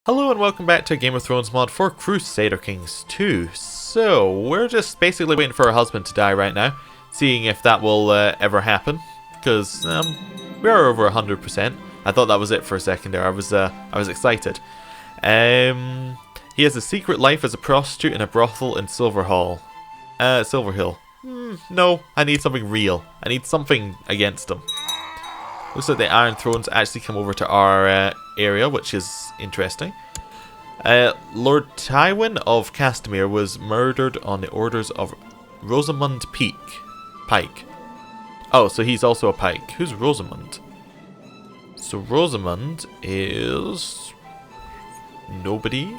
Hello and welcome back to a Game of Thrones mod for Crusader Kings 2. So, we're just basically waiting for her husband to die right now, seeing if that will ever happen, because we are over 100%. I thought that was it for a second there. I was excited. He has a secret life as a prostitute in a brothel in Silverhill. No, I need something real. I need something against him. Looks like the Iron Thrones actually come over to our area, which is interesting. Lord Tywin of Castamere was murdered on the orders of Rosamund Pike. Oh, so he's also a Pike. Who's Rosamund? So Rosamund is nobody.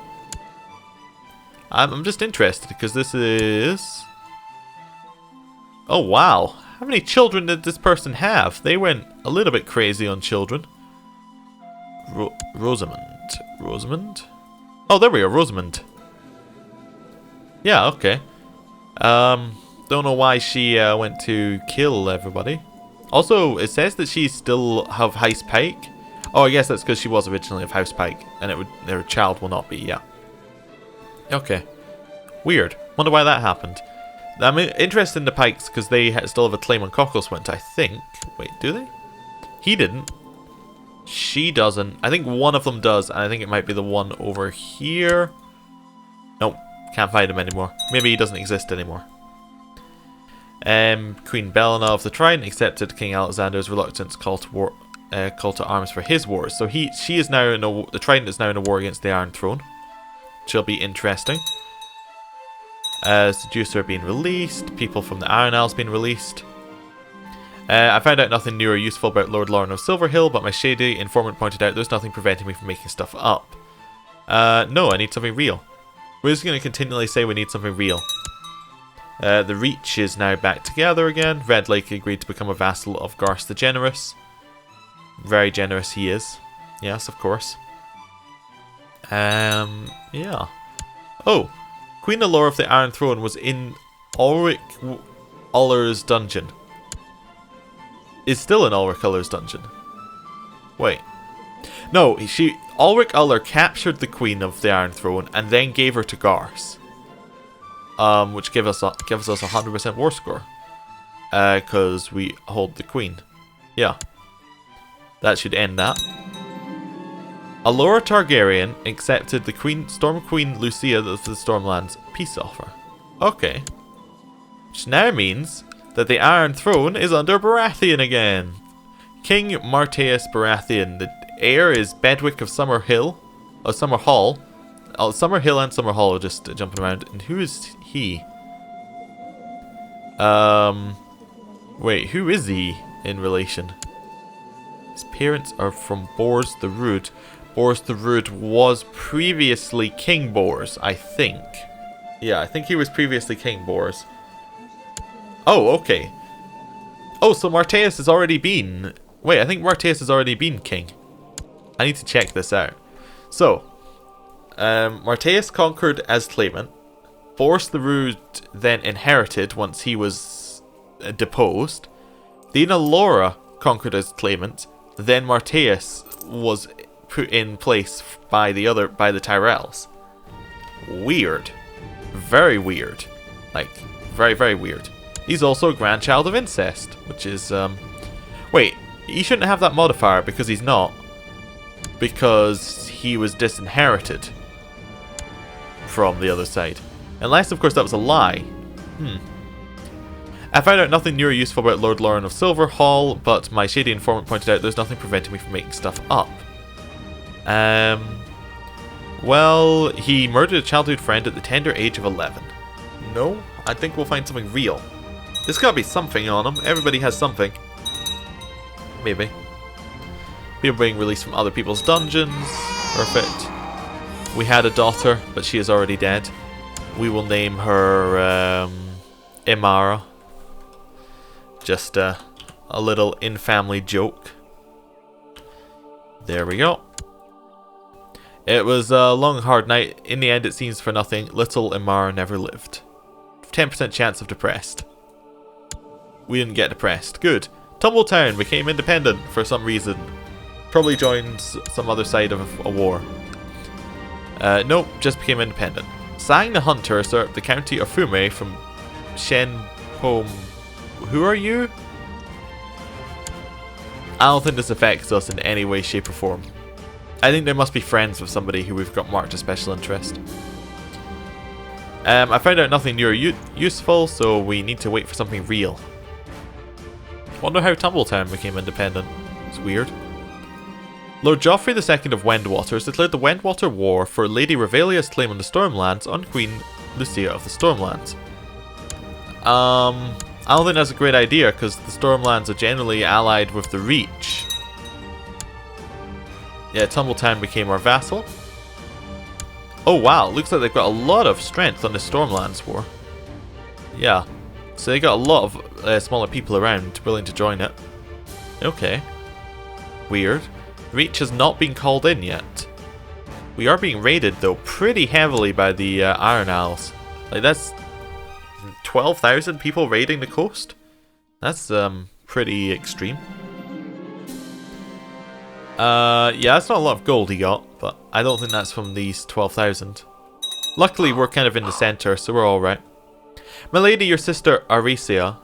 I'm just interested because this is... Oh wow, how many children did this person have? They went a little bit crazy on children. Rosamund? Oh, there we are, Rosamund. Yeah, okay. Don't know why she went to kill everybody. Also, it says that she still have House Pike. Oh, I guess that's because she was originally of House Pike, and her child will not be, yeah. Okay. Weird. Wonder why that happened. I'm interested in the Pikes because they still have a claim on Cockleswint, I think. Wait, do they? He didn't. She doesn't. I think one of them does, and I think it might be the one over here. Nope, can't find him anymore. Maybe he doesn't exist anymore. Queen Belena of the Trident accepted King Alexander's reluctant call to arms for his wars. So she is now in the Trident is now in a war against the Iron Throne. She'll be interesting. Seducer being released. People from the Iron Isles being released. I found out nothing new or useful about Lord Lauren of Silverhill, but my shady informant pointed out there's nothing preventing me from making stuff up. No, I need something real. We're just going to continually say we need something real. The Reach is now back together again. Red Lake agreed to become a vassal of Garth the Generous. Very generous he is. Yes, of course. Yeah. Oh, Queen Allura of the Iron Throne was in Ulrich Uller's dungeon. Is still in Ulrich Uller's dungeon. Wait. No, Ulrich Uller captured the Queen of the Iron Throne and then gave her to Garth. Which gives us a 100% war score. Because we hold the Queen. Yeah. That should end that. Allura Targaryen accepted the Storm Queen Lucia of the Stormlands peace offer. Okay. Which now means that the Iron Throne is under Baratheon again. King Marteus Baratheon. The heir is Bedwick of Summerhill. Of Summerhall. Summerhill and Summerhall are just jumping around. And who is he? Wait, who is he in relation? His parents are from Bors the Rude. Bors the Rude was previously King Bors, I think. Yeah, I think he was previously King Bors. Oh, okay. Oh, so Marteus has already been... Wait, I think Marteus has already been king. I need to check this out. So, Marteus conquered as claimant. Bors the Rude then inherited once he was deposed. Then Allura conquered as claimant. Then Marteus was put in place by the Tyrells. Weird. Very weird. Like, very, very weird. He's also a grandchild of incest, which is, Wait, he shouldn't have that modifier because he's not. Because he was disinherited from the other side. Unless, of course, that was a lie. I found out nothing new or useful about Lord Lauren of Silverhall, but my shady informant pointed out there's nothing preventing me from making stuff up. Well, he murdered a childhood friend at the tender age of 11. No, I think we'll find something real. There's gotta be something on him. Everybody has something. Maybe. People being released from other people's dungeons. Perfect. We had a daughter, but she is already dead. We will name her Imara. Just a little in-family joke. There we go. It was a long, hard night. In the end, it seems for nothing. Little Imara never lived. 10% chance of depressed. We didn't get depressed. Good. Tumbletown became independent for some reason. Probably joined some other side of a war. Nope, just became independent. Sang the Hunter usurped the county of Fume from Shenpom. Who are you? I don't think this affects us in any way, shape or form. I think they must be friends with somebody who we've got marked as special interest. I found out nothing new or useful, so we need to wait for something real. Wonder how Tumbletown became independent. It's weird. Lord Joffrey II of Wendwater has declared the Wendwater War for Lady Revelia's claim on the Stormlands on Queen Lucia of the Stormlands. I don't think that's a great idea because the Stormlands are generally allied with the Reach. Yeah, Tumbletown became our vassal. Oh wow, looks like they've got a lot of strength on the Stormlands War. Yeah, so they got a lot of smaller people around willing to join it. Okay. Weird. Reach has not been called in yet. We are being raided though pretty heavily by the Iron Isles. Like that's 12,000 people raiding the coast? That's pretty extreme. Yeah, that's not a lot of gold he got, but I don't think that's from these 12,000. Luckily, we're kind of in the center, so we're alright. My lady, your sister Arisa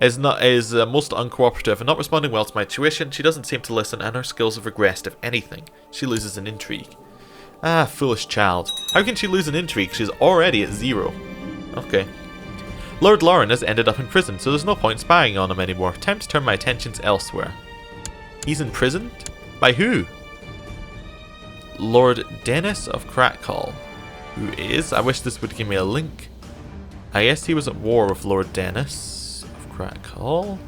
is most uncooperative and not responding well to my tuition. She doesn't seem to listen, and her skills have regressed. If anything, she loses an intrigue. Ah, foolish child. How can she lose an intrigue? She's already at 0. Okay. Lord Lauren has ended up in prison, so there's no point spying on him anymore. Time to turn my attentions elsewhere. He's imprisoned? By who? Lord Dennis of Crackall. Who is? I wish this would give me a link. I guess he was at war with Lord Dennis of Crackall.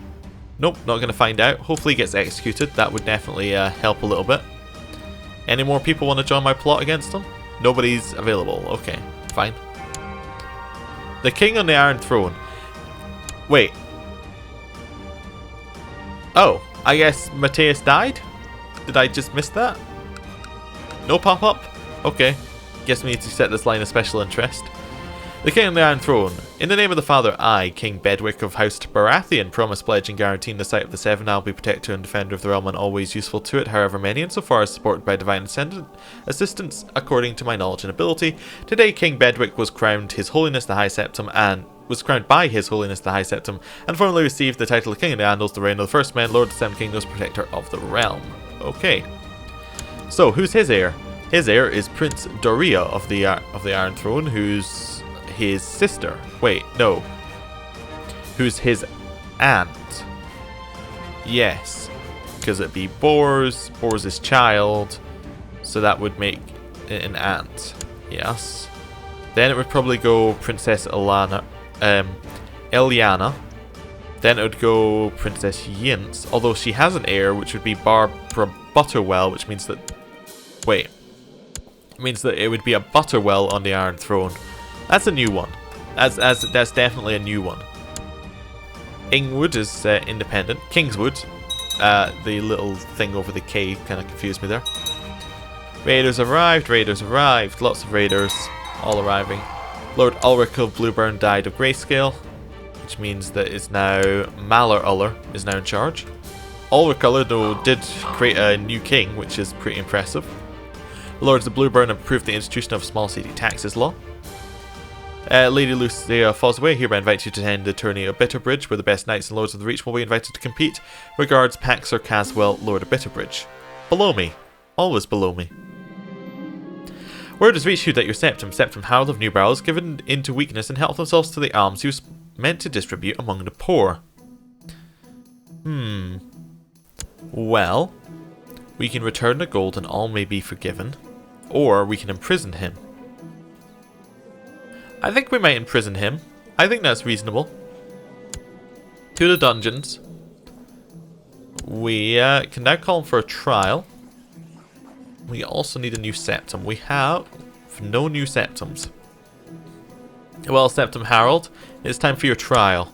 Nope, not going to find out. Hopefully he gets executed. That would definitely help a little bit. Any more people want to join my plot against him? Nobody's available. Okay, fine. The King on the Iron Throne. Wait. Oh, I guess Matthias died? Did I just miss that? No pop-up? Okay. Guess we need to set this line of special interest. The King on the Iron Throne. In the name of the Father, I, King Bedwick of House Baratheon, promise, pledge, and guaranteeing the sight of the Seven, I'll be protector and defender of the realm and always useful to it, however many, insofar as supported by divine assistance, according to my knowledge and ability. Today, King Bedwick was crowned His Holiness the High Septim by His Holiness the High Septim, and formally received the title of King of the Andals, the reign of the First Men, Lord of the Seven Kingdoms, protector of the realm. Okay. So, who's his heir? His heir is Prince Doria of the Iron Throne, who's his sister. Wait, no. Who's his aunt? Yes. Because it'd be Bors. Bors is child. So that would make it an aunt. Yes. Then it would probably go Princess Eliana. Then it would go Princess Yince. Although she has an heir, which would be Barbara Butterwell, which means that... Wait. It means that it would be a Butterwell on the Iron Throne. That's a new one. That's definitely a new one. Ingwood is independent. Kingswood, the little thing over the K, kind of confused me there. Raiders arrived. Raiders arrived. Lots of raiders, all arriving. Lord Ulrich of Blueburn died of grayscale, which means that it's now Malar Uller is now in charge. Ulrich Uller, though, did create a new king, which is pretty impressive. The Lords of Blueburn have approved the institution of small city taxes law. Lady Lucia Fossoway hereby invites you to attend the tourney of Bitterbridge, where the best knights and lords of the Reach will be invited to compete. Regards, Paxer Caswell, Lord of Bitterbridge. Below me. Always below me. Word has reached you that your Septim Harold of Newbarrow, has given into weakness and helped themselves to the alms he was meant to distribute among the poor. Well, we can return the gold and all may be forgiven, or we can imprison him. I think we might imprison him. I think that's reasonable. To the dungeons. We can now call him for a trial. We also need a new septum. We have no new septums. Well, Septim Harold, it's time for your trial.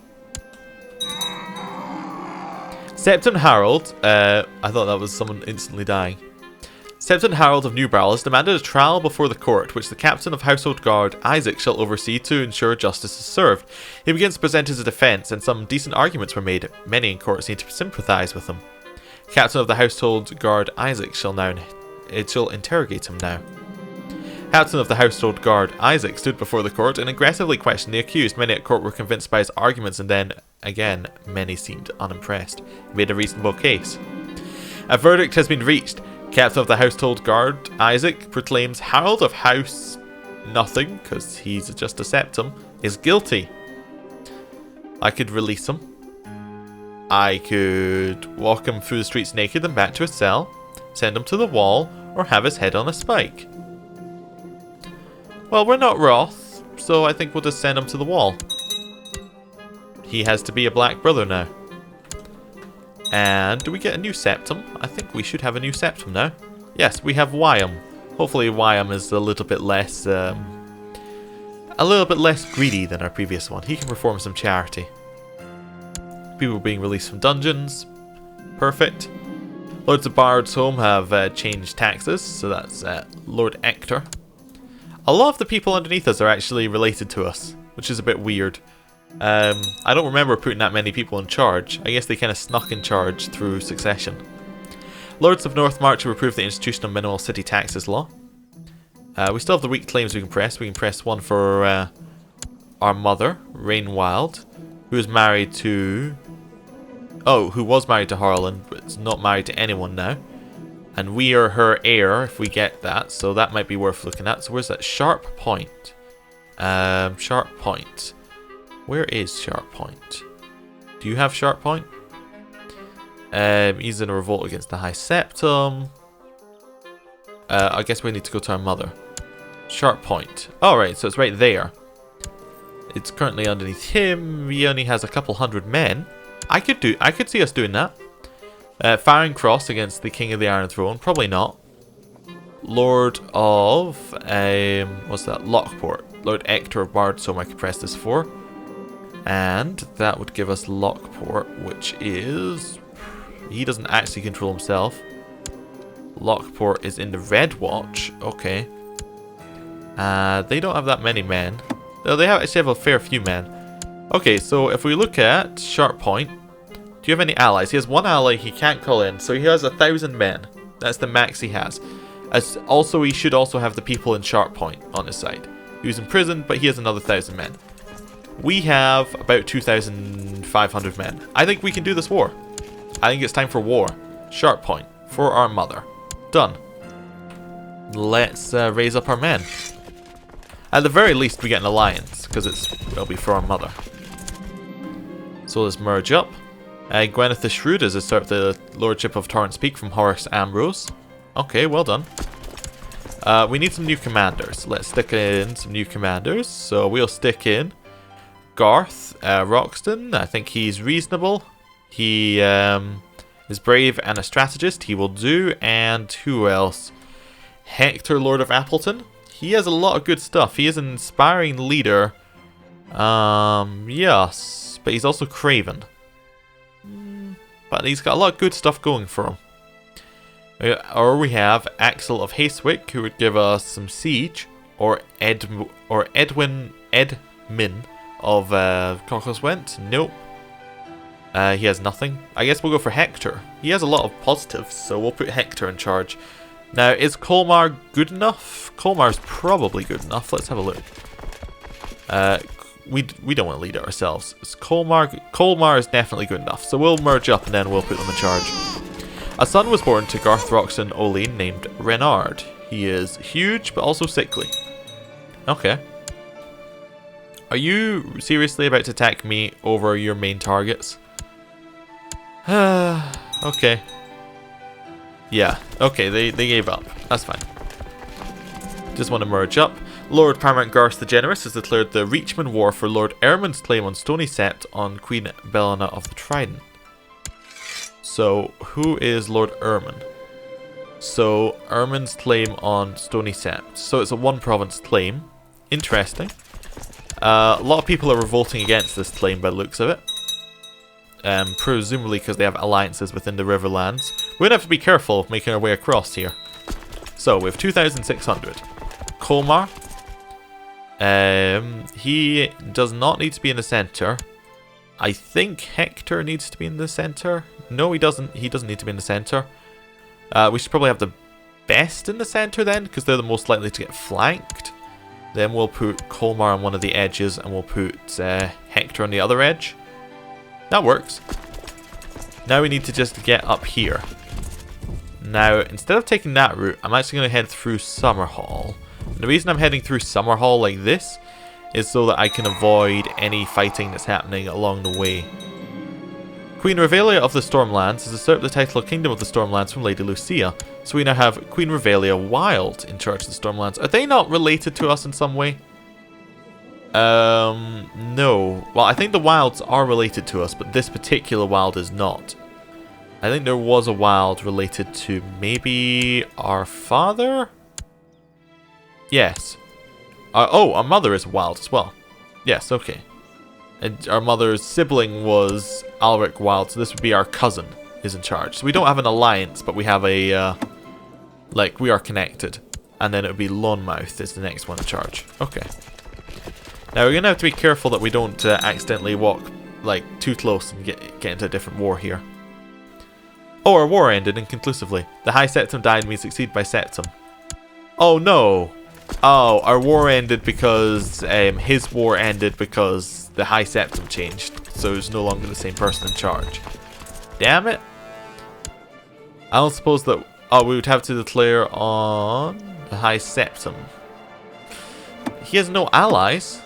Septim Harold, I thought that was someone instantly dying. Septim Harold of Newbarrow has demanded a trial before the court, which the captain of Household Guard, Isaac, shall oversee to ensure justice is served. He begins to present his defence, and some decent arguments were made. Many in court seem to sympathise with him. Captain of the Household Guard, Isaac, shall now it shall interrogate him now. Captain of the Household Guard, Isaac, stood before the court and aggressively questioned the accused. Many at court were convinced by his arguments, and then, again, many seemed unimpressed. He made a reasonable case. A verdict has been reached. Captain of the Household Guard, Isaac, proclaims Harold of House Nothing, because he's just a septum, is guilty. I could release him. I could walk him through the streets naked and back to his cell, send him to the wall, or have his head on a spike. Well, we're not Roth, so I think we'll just send him to the wall. He has to be a black brother now. And do we get a new septum? I think we should have a new septum now. Yes, we have Wyam. Hopefully Wyam is a little bit less greedy than our previous one. He can perform some charity. People being released from dungeons. Perfect. Lords of Bard's Home have changed taxes, so that's Lord Ector. A lot of the people underneath us are actually related to us, which is a bit weird. I don't remember putting that many people in charge. I guess they kind of snuck in charge through succession. Lords of North March have approved the institution of minimal city taxes law. We still have the weak claims we can press. We can press one for our mother, Rainwild, who is married to... Oh, who was married to Harlan, but is not married to anyone now. And we are her heir if we get that, so that might be worth looking at. So where's that? Sharp Point. Sharp Point. Where is Sharp Point? Do you have Sharp Point? He's in a revolt against the High Septum. I guess we need to go to our mother. Sharp Point. Alright, so it's right there. It's currently underneath him. He only has a couple hundred men. I could see us doing that. Firing Cross against the King of the Iron Throne. Probably not. Lord of... what's that? Lockport. Lord Ector of Bard's Home I could press this for. And that would give us Lockport, which is... He doesn't actually control himself. Lockport is in the Red Watch. Okay. They don't have that many men. No, they actually have a fair few men. Okay, so if we look at Sharp Point, do you have any allies? He has one ally he can't call in, so he has 1,000 men. That's the max he has. Also, he should also have the people in Sharp Point on his side. He was in prison, but he has another 1,000 men. We have about 2,500 men. I think we can do this war. I think it's time for war. Sharp Point. For our mother. Done. Let's raise up our men. At the very least, we get an alliance, because it'll be for our mother. So let's merge up. Gwyneth the Shrewd has usurped the Lordship of Torrance Peak from Horace Ambrose. Okay, well done. We need some new commanders. Let's stick in some new commanders. So we'll stick in Garth Roxton. I think he's reasonable. He is brave and a strategist. He will do. And who else? Hector, Lord of Appleton. He has a lot of good stuff. He is an inspiring leader. Yes. But he's also craven. But he's got a lot of good stuff going for him. Or we have Axel of Hastewick, who would give us some siege. Or Edmin of Cockleswent. Nope. He has nothing. I guess we'll go for Hector. He has a lot of positives, so we'll put Hector in charge. Now, is Colmar good enough? Colmar's probably good enough. Let's have a look. We don't want to lead it ourselves. Colmar is definitely good enough, so we'll merge up and then we'll put them in charge. A son was born to Garth Roxton Olean named Renard. He is huge, but also sickly. Okay. Are you seriously about to attack me over your main targets? Okay. Yeah, okay, they gave up. That's fine. Just want to merge up. Lord Paramount Garth the Generous has declared the Reachman War for Lord Ermin's claim on Stony Sept on Queen Belena of the Trident. So, who is Lord Ermin? So, Ermin's claim on Stony Sept. So, it's a one-province claim. Interesting. A lot of people are revolting against this claim by the looks of it. Presumably because they have alliances within the Riverlands. We're going to have to be careful of making our way across here. So, we have 2,600. Colmar. He does not need to be in the center. I think Hector needs to be in the center. No, he doesn't. He doesn't need to be in the center. We should probably have the best in the center then, because they're the most likely to get flanked. Then we'll put Colmar on one of the edges, and we'll put Hector on the other edge. That works. Now we need to just get up here. Now, instead of taking that route, I'm actually going to head through Summerhall. And the reason I'm heading through Summerhall like this is so that I can avoid any fighting that's happening along the way. Queen Revelia of the Stormlands has usurped the title of Kingdom of the Stormlands from Lady Lucia. So we now have Queen Revelia Wild in charge of the Stormlands. Are they not related to us in some way? No. Well, I think the Wilds are related to us, but this particular Wild is not. I think there was a Wild related to maybe our father? Yes. Oh, our mother is Wild as well. Yes, okay. And our mother's sibling was Alric Wild, so this would be our cousin is in charge. So we don't have an alliance, but we have a, like, we are connected. And then it would be Lonmouth is the next one in charge. Okay. Now we're going to have to be careful that we don't accidentally walk, like, too close and get into a different war here. Oh, our war ended inconclusively. The High Septim died and we succeeded by Septim. Oh no! Oh, our war ended because his war ended because the High Septim changed, so it's no longer the same person in charge. Damn it! I don't suppose that... Oh, we would have to declare on the High Septim. He has no allies.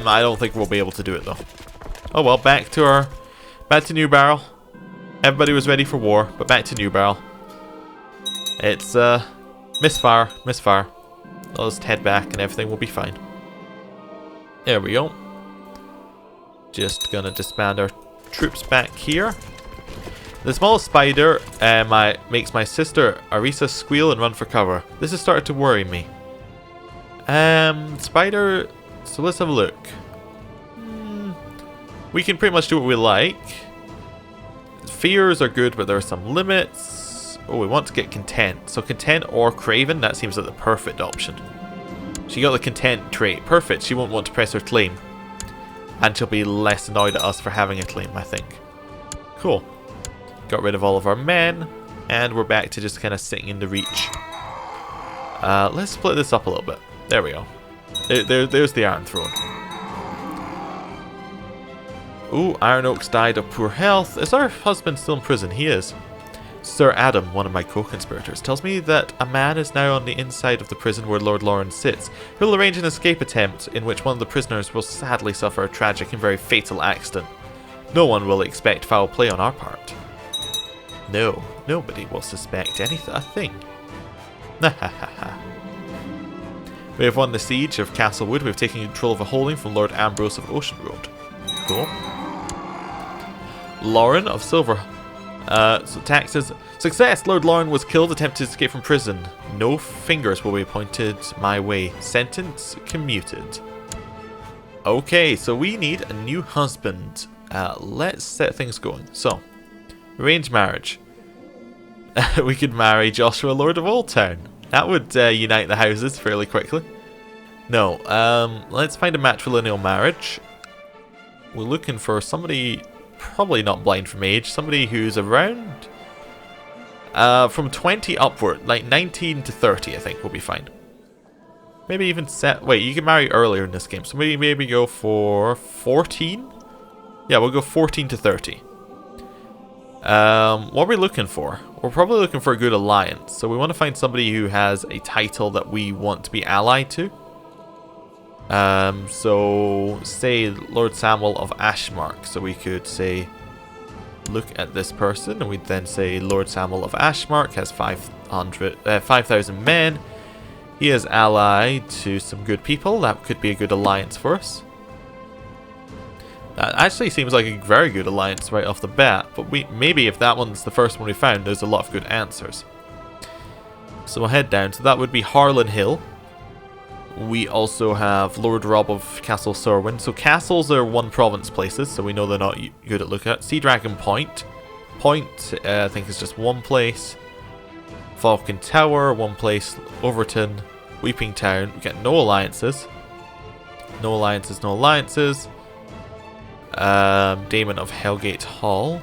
I don't think we'll be able to do it though. Oh well, back to New Barrel. Everybody was ready for war, but back to New Barrel. It's misfire. I'll just head back and everything will be fine. There we go. Just gonna disband our troops back here. The small spider makes my sister Arisa squeal and run for cover. This has started to worry me. Spider... So let's have a look. We can pretty much do what we like. Fears are good, but there are some limits. Oh, we want to get Content. So Content or Craven, that seems like the perfect option. She got the Content trait. Perfect. She won't want to press her claim. And she'll be less annoyed at us for having a claim, I think. Cool. Got rid of all of our men. And we're back to just kind of sitting in the reach. Let's split this up a little bit. There we go. There's the Iron Throne. Ooh, Iron Oaks died of poor health. Is our husband still in prison? He is. Sir Adam, one of my co-conspirators, tells me that a man is now on the inside of the prison where Lord Lauren sits. He will arrange an escape attempt in which one of the prisoners will sadly suffer a tragic and very fatal accident. No one will expect foul play on our part. No, nobody will suspect a thing. We have won the siege of Castlewood. We have taken control of a holding from Lord Ambrose of Ocean Road. Cool. Lauren of Silver. So taxes. Success! Lord Lauren was killed attempting to escape from prison. No fingers will be pointed my way. Sentence commuted. Okay, so we need a new husband. Let's set things going. So, arranged marriage. We could marry Joshua, Lord of Old Town. That would unite the houses fairly quickly. No, let's find a matrilineal marriage. We're looking for somebody probably not blind from age, somebody who's around from 20 upward, like 19 to 30 I think will be fine. Maybe even wait, you can marry earlier in this game, so maybe go for 14? Yeah, we'll go 14 to 30. What are we looking for? We're probably looking for a good alliance, so we want to find somebody who has a title that we want to be allied to. So say Lord Samuel of Ashmark, so we could say look at this person and we'd then say Lord Samuel of Ashmark has 5,000 men. He is allied to some good people. That could be a good alliance for us. That actually seems like a very good alliance right off the bat, but maybe if that one's the first one we found, there's a lot of good answers. So we'll head down. So that would be Harlan Hill. We also have Lord Robb of Castle Sorwin. So castles are one province places, so we know they're not good at looking at. Sea Dragon Point. Point, I think is just one place. Falcon Tower, one place. Overton, Weeping Town. We get no alliances. No alliances, no alliances. Daemon of Hellgate Hall.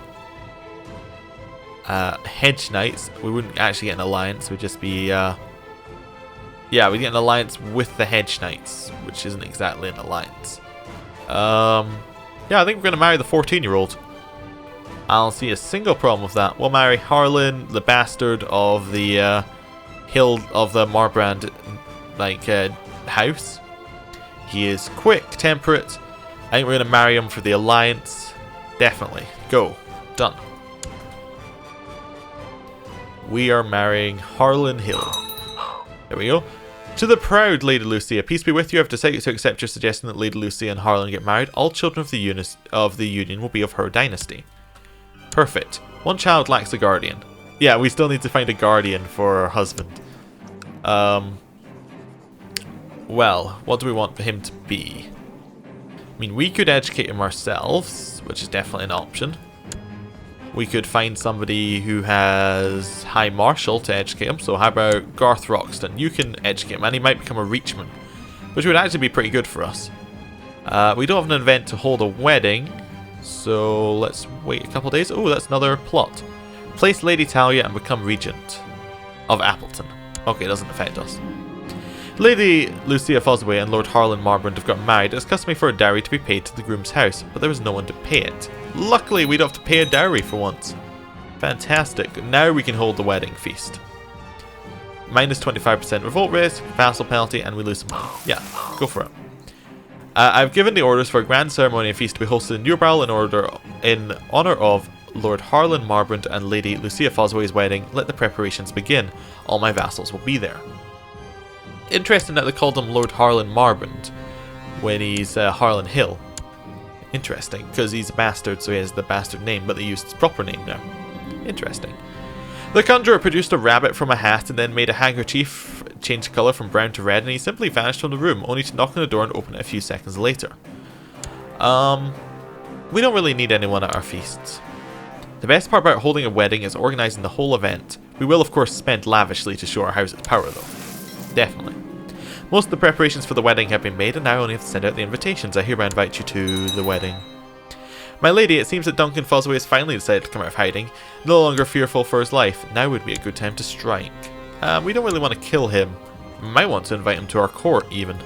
hedge knights. We wouldn't actually get an alliance. We'd just be... yeah, we'd get an alliance with the hedge knights, which isn't exactly an alliance. Yeah, I think we're going to marry the 14-year-old. I don't see a single problem with that. We'll marry Harlan, the bastard of the Hill of the Marbrand, like, house. He is quick, temperate. I think we're going to marry him for the alliance. Definitely. Go. Done. We are marrying Harlan Hill. There we go. To the proud Lady Lucia, peace be with you. I've decided to accept your suggestion that Lady Lucia and Harlan get married. All children of the union will be of her dynasty. Perfect. One child lacks a guardian. Yeah, we still need to find a guardian for our husband. Well, what do we want for him to be? I mean, we could educate him ourselves, which is definitely an option. We could find somebody who has High Marshal to educate him. So how about Garth Roxton? You can educate him, and he might become a Reachman, which would actually be pretty good for us. We don't have an event to hold a wedding, so let's wait a couple days. Oh, that's another plot. Place Lady Talia and become Regent of Appleton. Okay, it doesn't affect us. Lady Lucia Fossoway and Lord Harlan Marbrand have got married. It's customary for a dowry to be paid to the groom's house, but there was no one to pay it. Luckily, we don't have to pay a dowry for once. Fantastic. Now we can hold the wedding feast. Minus 25% revolt risk, vassal penalty, and we lose some money. Yeah, go for it. I've given the orders for a grand ceremony and feast to be hosted in Newbarrel in honour of Lord Harlan Marbrand and Lady Lucia Fossoway's wedding. Let the preparations begin. All my vassals will be there. Interesting that they called him Lord Harlan Marbrand when he's Harlan Hill. Interesting, because he's a bastard, so he has the bastard name, but they used his proper name now. Interesting. The conjurer produced a rabbit from a hat and then made a handkerchief change colour from brown to red, and he simply vanished from the room, only to knock on the door and open it a few seconds later. We don't really need anyone at our feasts. The best part about holding a wedding is organising the whole event. We will of course spend lavishly to show our house's power though. Definitely. Most of the preparations for the wedding have been made, and now I only have to send out the invitations. I hereby invite you to the wedding. My lady, it seems that Duncan Fossoway has finally decided to come out of hiding, no longer fearful for his life. Now would be a good time to strike. We don't really want to kill him. We might want to invite him to our court, even.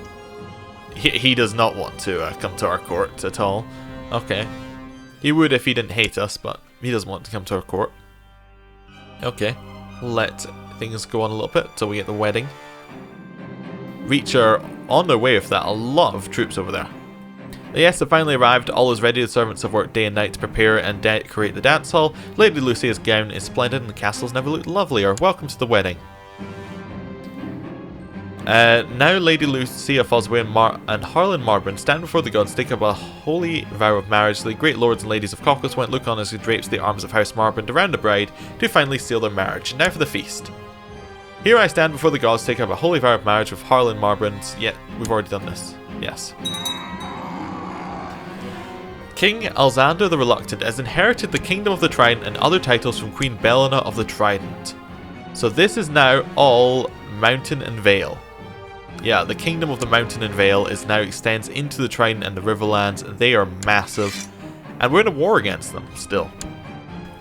He does not want to come to our court at all. Okay. He would if he didn't hate us, but he doesn't want to come to our court. Okay. Let things go on a little bit till we get the wedding. Reach are on their way with that. A lot of troops over there. The guests have finally arrived. All is ready. The servants have worked day and night to prepare and decorate the dance hall. Lady Lucia's gown is splendid and the castle's never looked lovelier. Welcome to the wedding. Now Lady Lucia Fossoway and Harlan Marbrand stand before the gods, take up a holy vow of marriage. The great lords and ladies of Caucasus went look on as he drapes the arms of House Marbrand around the bride to finally seal their marriage. Now for the feast. Here I stand before the gods, take up a holy vow of marriage with Harlan Marbrand. Yet, we've already done this. Yes. King Alexander the Reluctant has inherited the Kingdom of the Trident and other titles from Queen Belena of the Trident. So this is now all Mountain and Vale. Yeah, the Kingdom of the Mountain and Vale is now extends into the Trident and the Riverlands. They are massive. And we're in a war against them still.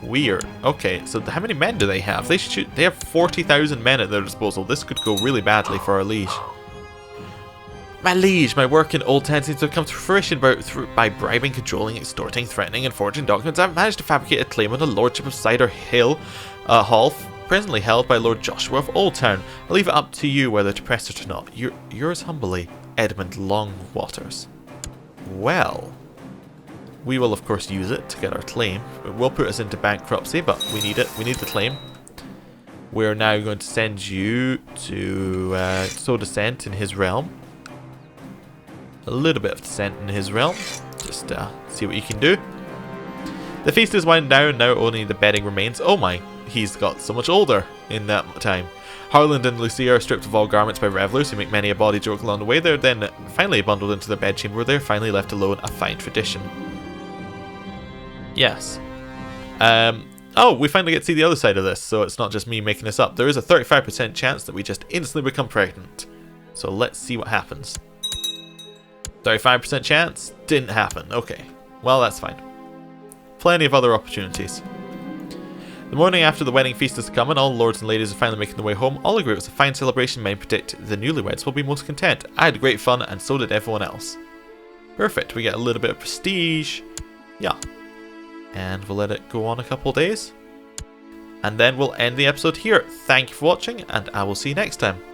Weird. Okay, so how many men do they have? They have 40,000 men at their disposal. This could go really badly for our liege. My liege, my work in Old Town seems to have come to fruition by bribing, cajoling, extorting, threatening, and forging documents. I've managed to fabricate a claim on the lordship of Cider Hill Hall, presently held by Lord Joshua of Old Town. I'll leave it up to you whether to press it or not. Yours humbly, Edmund Longwaters. Well, we will of course use it to get our claim. It will put us into bankruptcy, but we need it. We need the claim. We're now going to send you to sow dissent in his realm. A little bit of dissent in his realm. Just see what you can do. The feast is winding down. Now only the bedding remains. Oh my, he's got so much older in that time. Harlan and Lucia are stripped of all garments by revelers who make many a bawdy joke along the way. They're then finally bundled into their bedchamber where they're finally left alone. A fine tradition. Yes. Oh, we finally get to see the other side of this, so it's not just me making this up. There is a 35% chance that we just instantly become pregnant. So let's see what happens. 35% chance? Didn't happen. Okay. Well, that's fine. Plenty of other opportunities. The morning after the wedding feast has come and all lords and ladies are finally making their way home, all agree it was a fine celebration. Many predict the newlyweds will be most content. I had great fun and so did everyone else. Perfect, we get a little bit of prestige. Yeah. And we'll let it go on a couple days. And then we'll end the episode here. Thank you for watching and I will see you next time.